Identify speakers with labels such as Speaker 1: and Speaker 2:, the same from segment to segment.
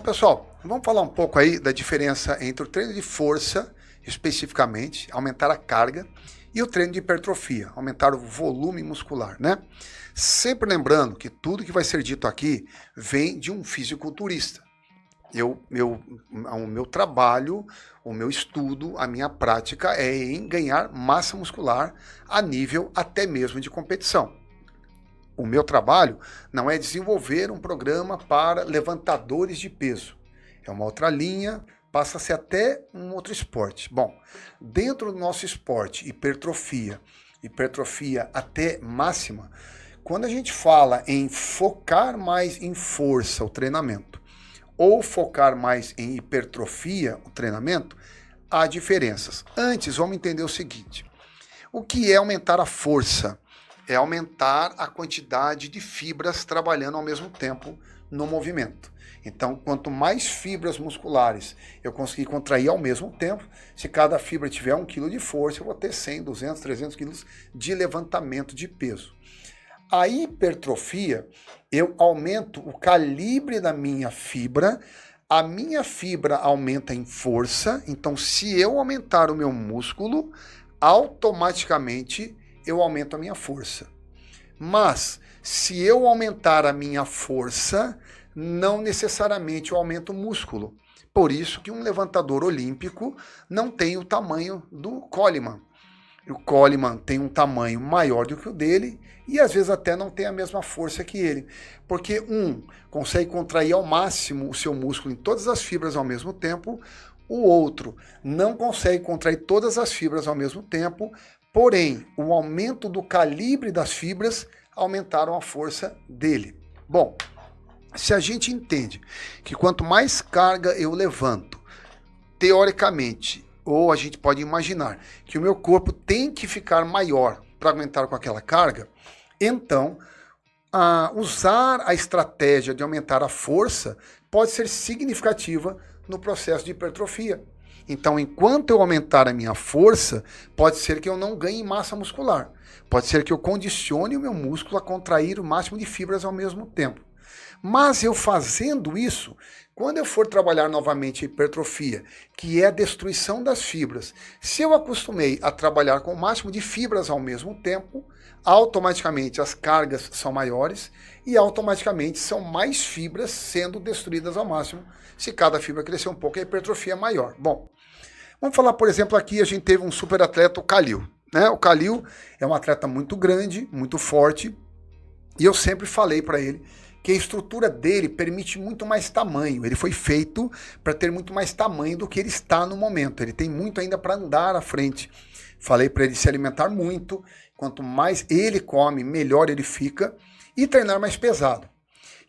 Speaker 1: pessoal, vamos falar um pouco aí da diferença entre o treino de força, especificamente, aumentar a carga, e o treino de hipertrofia, aumentar o volume muscular, né? Sempre lembrando que tudo que vai ser dito aqui vem de um fisiculturista. O meu trabalho, o meu estudo, a minha prática é em ganhar massa muscular a nível até mesmo de competição. O meu trabalho não é desenvolver um programa para levantadores de peso. É uma outra linha, passa a ser até um outro esporte. Bom, dentro do nosso esporte, hipertrofia até máxima, quando a gente fala em focar mais em força o treinamento, ou focar mais em hipertrofia o treinamento, há diferenças. Antes, vamos entender o seguinte: o que é aumentar a força? É aumentar a quantidade de fibras trabalhando ao mesmo tempo no movimento. Então, quanto mais fibras musculares eu conseguir contrair ao mesmo tempo, se cada fibra tiver 1 kg de força, eu vou ter 100, 200, 300 kg de levantamento de peso. A hipertrofia, eu aumento o calibre da minha fibra, a minha fibra aumenta em força, então se eu aumentar o meu músculo, automaticamente eu aumento a minha força. Mas, se eu aumentar a minha força, não necessariamente eu aumento o músculo. Por isso que um levantador olímpico não tem o tamanho do Coleman. O Coleman tem um tamanho maior do que o dele e às vezes até não tem a mesma força que ele. Porque um consegue contrair ao máximo o seu músculo em todas as fibras ao mesmo tempo, o outro não consegue contrair todas as fibras ao mesmo tempo, porém, o aumento do calibre das fibras aumentaram a força dele. Bom, se a gente entende que quanto mais carga eu levanto, teoricamente, ou a gente pode imaginar que o meu corpo tem que ficar maior para aguentar com aquela carga, então usar a estratégia de aumentar a força pode ser significativa no processo de hipertrofia. Então, enquanto eu aumentar a minha força, pode ser que eu não ganhe massa muscular. Pode ser que eu condicione o meu músculo a contrair o máximo de fibras ao mesmo tempo. Mas eu fazendo isso, quando eu for trabalhar novamente a hipertrofia, que é a destruição das fibras, se eu acostumei a trabalhar com o máximo de fibras ao mesmo tempo, automaticamente as cargas são maiores e automaticamente são mais fibras sendo destruídas ao máximo. Se cada fibra crescer um pouco, a hipertrofia é maior. Bom, vamos falar, por exemplo, aqui a gente teve um super atleta, o Khalil. Né? O Khalil é um atleta muito grande, muito forte, e eu sempre falei para ele que a estrutura dele permite muito mais tamanho. Ele foi feito para ter muito mais tamanho do que ele está no momento. Ele tem muito ainda para andar à frente. Falei para ele se alimentar muito. Quanto mais ele come, melhor ele fica. E treinar mais pesado.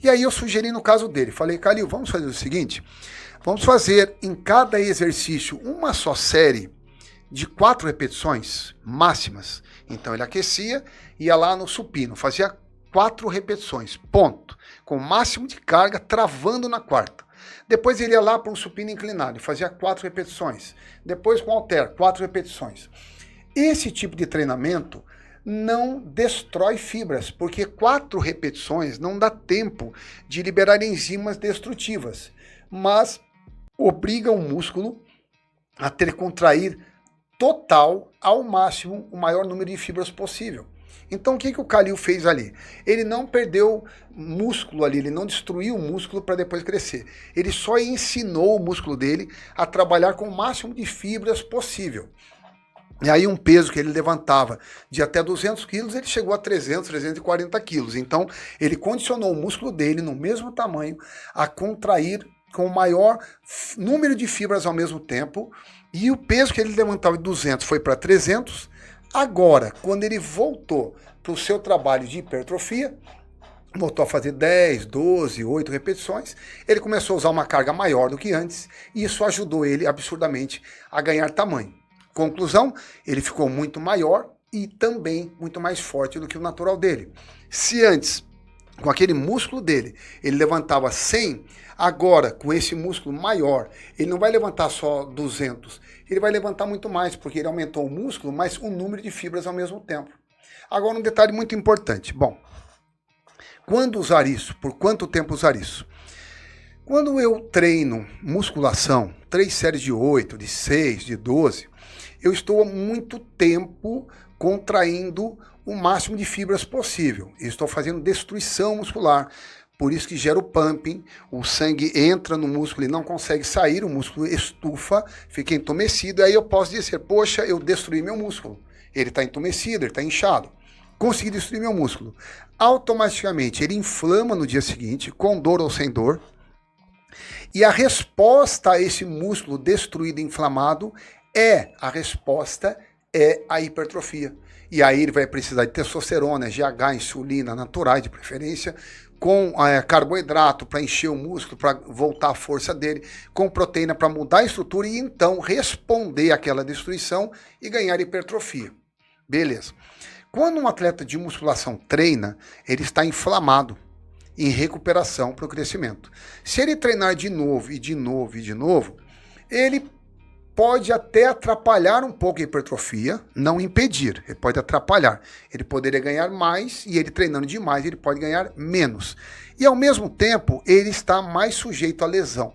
Speaker 1: E aí eu sugeri no caso dele. Falei, Khalil, vamos fazer o seguinte. Vamos fazer em cada exercício uma só série de 4 repetições máximas. Então ele aquecia, ia lá no supino, fazia 4 repetições, ponto. Com o máximo de carga, travando na quarta. Depois ele ia lá para um supino inclinado e fazia 4 repetições. Depois com halter, 4 repetições. Esse tipo de treinamento não destrói fibras, porque 4 repetições não dá tempo de liberar enzimas destrutivas, mas obriga o músculo a ter que contrair total, ao máximo, o maior número de fibras possível. Então o que o Khalil fez ali? Ele não perdeu músculo ali, ele não destruiu o músculo para depois crescer. Ele só ensinou o músculo dele a trabalhar com o máximo de fibras possível. E aí um peso que ele levantava de até 200 quilos, ele chegou a 300, 340 quilos. Então ele condicionou o músculo dele no mesmo tamanho a contrair com o maior número de fibras ao mesmo tempo. E o peso que ele levantava de 200 foi para 300. Agora, quando ele voltou para o seu trabalho de hipertrofia, voltou a fazer 10, 12, 8 repetições, ele começou a usar uma carga maior do que antes, e isso ajudou ele absurdamente a ganhar tamanho. Conclusão, ele ficou muito maior e também muito mais forte do que o natural dele. Se antes, com aquele músculo dele, ele levantava 100, agora, com esse músculo maior, ele não vai levantar só 200, ele vai levantar muito mais, porque ele aumentou o músculo, mas o número de fibras ao mesmo tempo. Agora, um detalhe muito importante. Bom, quando usar isso? Por quanto tempo usar isso? Quando eu treino musculação, 3 séries de 8, de 6, de 12, eu estou há muito tempo contraindo o máximo de fibras possível. Eu estou fazendo destruição muscular. Por isso que gera o pumping, o sangue entra no músculo e não consegue sair, o músculo estufa, fica entumecido, aí eu posso dizer, poxa, eu destruí meu músculo. Ele está entumecido, ele está inchado. Consegui destruir meu músculo. Automaticamente ele inflama no dia seguinte, com dor ou sem dor, e a resposta a esse músculo destruído e inflamado é a hipertrofia. E aí ele vai precisar de testosterona, GH, insulina naturais de preferência, com carboidrato para encher o músculo, para voltar a força dele, com proteína para mudar a estrutura e então responder àquela destruição e ganhar hipertrofia. Beleza. Quando um atleta de musculação treina, ele está inflamado, em recuperação para o crescimento. Se ele treinar de novo, e de novo, e de novo, ele pode até atrapalhar um pouco a hipertrofia, não impedir, ele pode atrapalhar. Ele poderia ganhar mais, e ele treinando demais, ele pode ganhar menos. E ao mesmo tempo, ele está mais sujeito à lesão.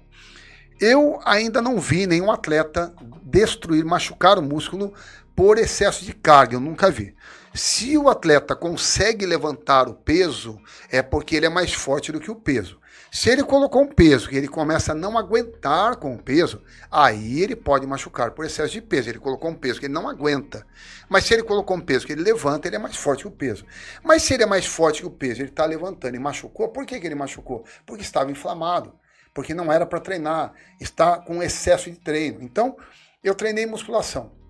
Speaker 1: Eu ainda não vi nenhum atleta destruir, machucar o músculo por excesso de carga, eu nunca vi. Se o atleta consegue levantar o peso, é porque ele é mais forte do que o peso. Se ele colocou um peso e ele começa a não aguentar com o peso, aí ele pode machucar por excesso de peso. Ele colocou um peso que ele não aguenta. Mas se ele colocou um peso que ele levanta, ele é mais forte que o peso. Mas se ele é mais forte que o peso, ele está levantando e machucou, por que ele machucou? Porque estava inflamado, porque não era para treinar, está com excesso de treino. Então, eu treinei musculação.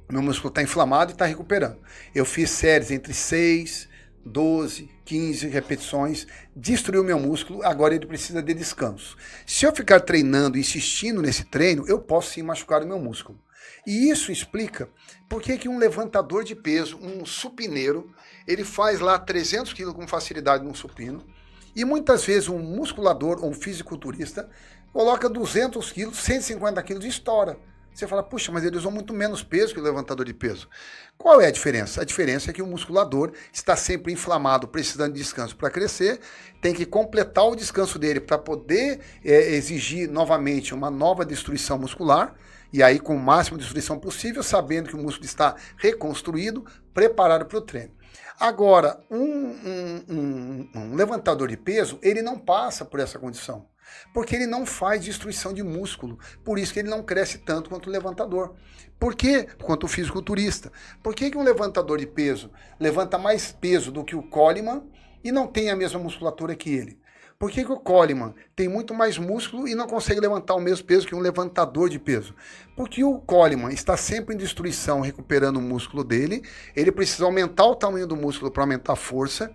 Speaker 1: Meu músculo está inflamado e está recuperando. Eu fiz séries entre 6, 12, 15 repetições, destruiu meu músculo, agora ele precisa de descanso. Se eu ficar treinando, insistindo nesse treino, eu posso sim machucar o meu músculo. E isso explica por que um levantador de peso, um supineiro, ele faz lá 300 quilos com facilidade num supino, e muitas vezes um musculador ou um fisiculturista coloca 200 quilos, 150 quilos e estoura. Você fala, puxa, mas eles usam muito menos peso que o levantador de peso. Qual é a diferença? A diferença é que o musculador está sempre inflamado, precisando de descanso para crescer, tem que completar o descanso dele para poder exigir novamente uma nova destruição muscular, e aí com o máximo de destruição possível, sabendo que o músculo está reconstruído, preparado para o treino. Agora, um levantador de peso, ele não passa por essa condição. Porque ele não faz destruição de músculo, por isso que ele não cresce tanto quanto o levantador. Por quê? Quanto o fisiculturista. Por que um levantador de peso levanta mais peso do que o Coleman e não tem a mesma musculatura que ele? Por que o Coleman tem muito mais músculo e não consegue levantar o mesmo peso que um levantador de peso? Porque o Coleman está sempre em destruição, recuperando o músculo dele, ele precisa aumentar o tamanho do músculo para aumentar a força,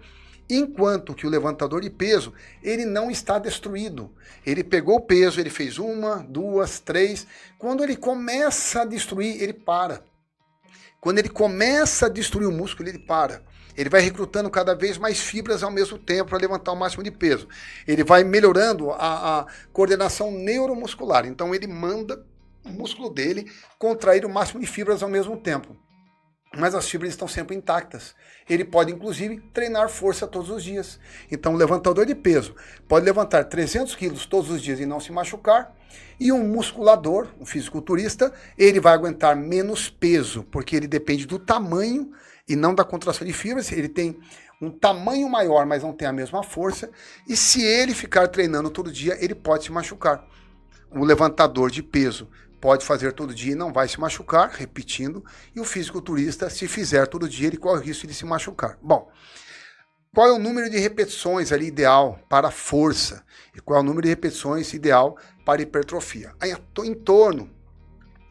Speaker 1: enquanto que o levantador de peso, ele não está destruído. Ele pegou o peso, ele fez 1, 2, 3. Quando ele começa a destruir, ele para. Quando ele começa a destruir o músculo, ele para. Ele vai recrutando cada vez mais fibras ao mesmo tempo para levantar o máximo de peso. Ele vai melhorando a coordenação neuromuscular. Então ele manda o músculo dele contrair o máximo de fibras ao mesmo tempo. Mas as fibras estão sempre intactas. Ele pode, inclusive, treinar força todos os dias. Então, o levantador de peso pode levantar 300 quilos todos os dias e não se machucar. E um musculador, um fisiculturista, ele vai aguentar menos peso, porque ele depende do tamanho e não da contração de fibras. Ele tem um tamanho maior, mas não tem a mesma força. E se ele ficar treinando todo dia, ele pode se machucar. O levantador de peso pode fazer todo dia e não vai se machucar, repetindo, e o fisiculturista, se fizer todo dia, ele corre o risco de se machucar. Bom, qual é o número de repetições ali ideal para a força? E qual é o número de repetições ideal para a hipertrofia? Em torno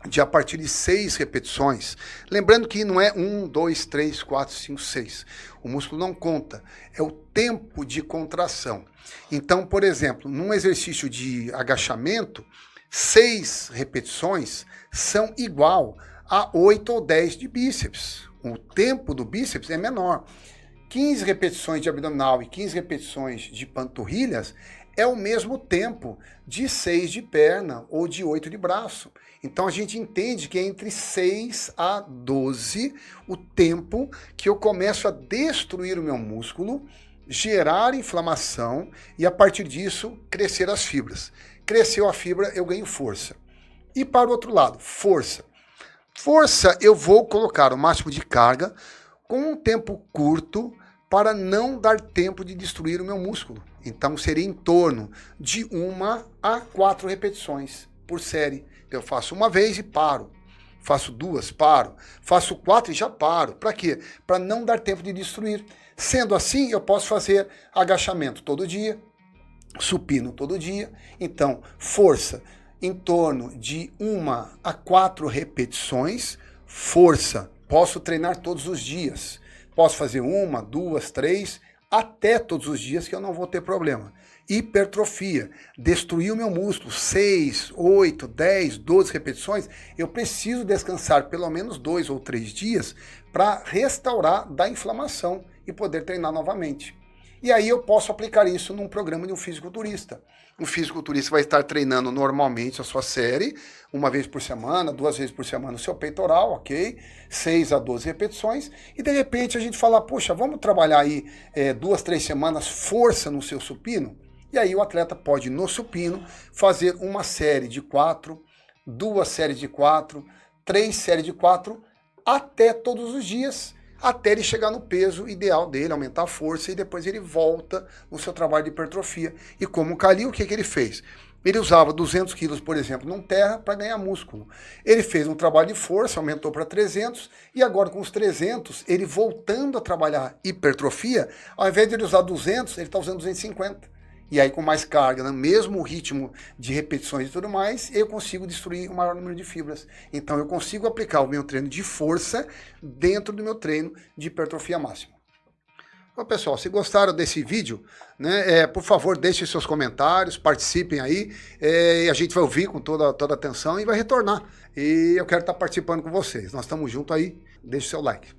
Speaker 1: de a partir de 6 repetições, lembrando que não é 1, 2, 3, 4, 5, 6. O músculo não conta, é o tempo de contração. Então, por exemplo, num exercício de agachamento, 6 repetições são igual a 8 ou 10 de bíceps. O tempo do bíceps é menor. 15 repetições de abdominal e 15 repetições de panturrilhas é o mesmo tempo de 6 de perna ou de 8 de braço. Então a gente entende que é entre 6 a 12 o tempo que eu começo a destruir o meu músculo gerar inflamação e a partir disso crescer as fibras. Cresceu a fibra, eu ganho força. E para o outro lado, força. Força, eu vou colocar o máximo de carga com um tempo curto para não dar tempo de destruir o meu músculo. Então seria em torno de 1 a 4 repetições por série. Eu faço uma vez e paro. Faço 2, paro. Faço 4 e já paro. Para quê? Para não dar tempo de destruir. Sendo assim, eu posso fazer agachamento todo dia, supino todo dia. Então, força em torno de 1 a 4 repetições. Força, posso treinar todos os dias. Posso fazer 1, 2, 3, até todos os dias que eu não vou ter problema. Hipertrofia, destruir o meu músculo, 6, 8, 10, 12 repetições, eu preciso descansar pelo menos 2 ou 3 dias para restaurar da inflamação e poder treinar novamente. E aí eu posso aplicar isso num programa de um fisiculturista. Um fisiculturista vai estar treinando normalmente a sua série, 1 vez por semana, 2 vezes por semana o seu peitoral, ok? 6 a 12 repetições. E de repente a gente fala, poxa, vamos trabalhar aí 2, 3 semanas força no seu supino? E aí o atleta pode, no supino, fazer uma série de 4, 2 séries de 4, 3 séries de 4, até todos os dias, até ele chegar no peso ideal dele, aumentar a força, e depois ele volta no seu trabalho de hipertrofia. E como o Khalil, o que ele fez? Ele usava 200 quilos, por exemplo, num terra para ganhar músculo. Ele fez um trabalho de força, aumentou para 300, e agora com os 300, ele voltando a trabalhar hipertrofia, ao invés de ele usar 200, ele está usando 250. E aí com mais carga, no mesmo ritmo de repetições e tudo mais, eu consigo destruir o maior número de fibras. Então eu consigo aplicar o meu treino de força dentro do meu treino de hipertrofia máxima. Bom, pessoal, se gostaram desse vídeo, né, por favor, deixem seus comentários, participem aí, e a gente vai ouvir com toda a atenção e vai retornar. E eu quero estar participando com vocês. Nós estamos juntos aí, deixe seu like.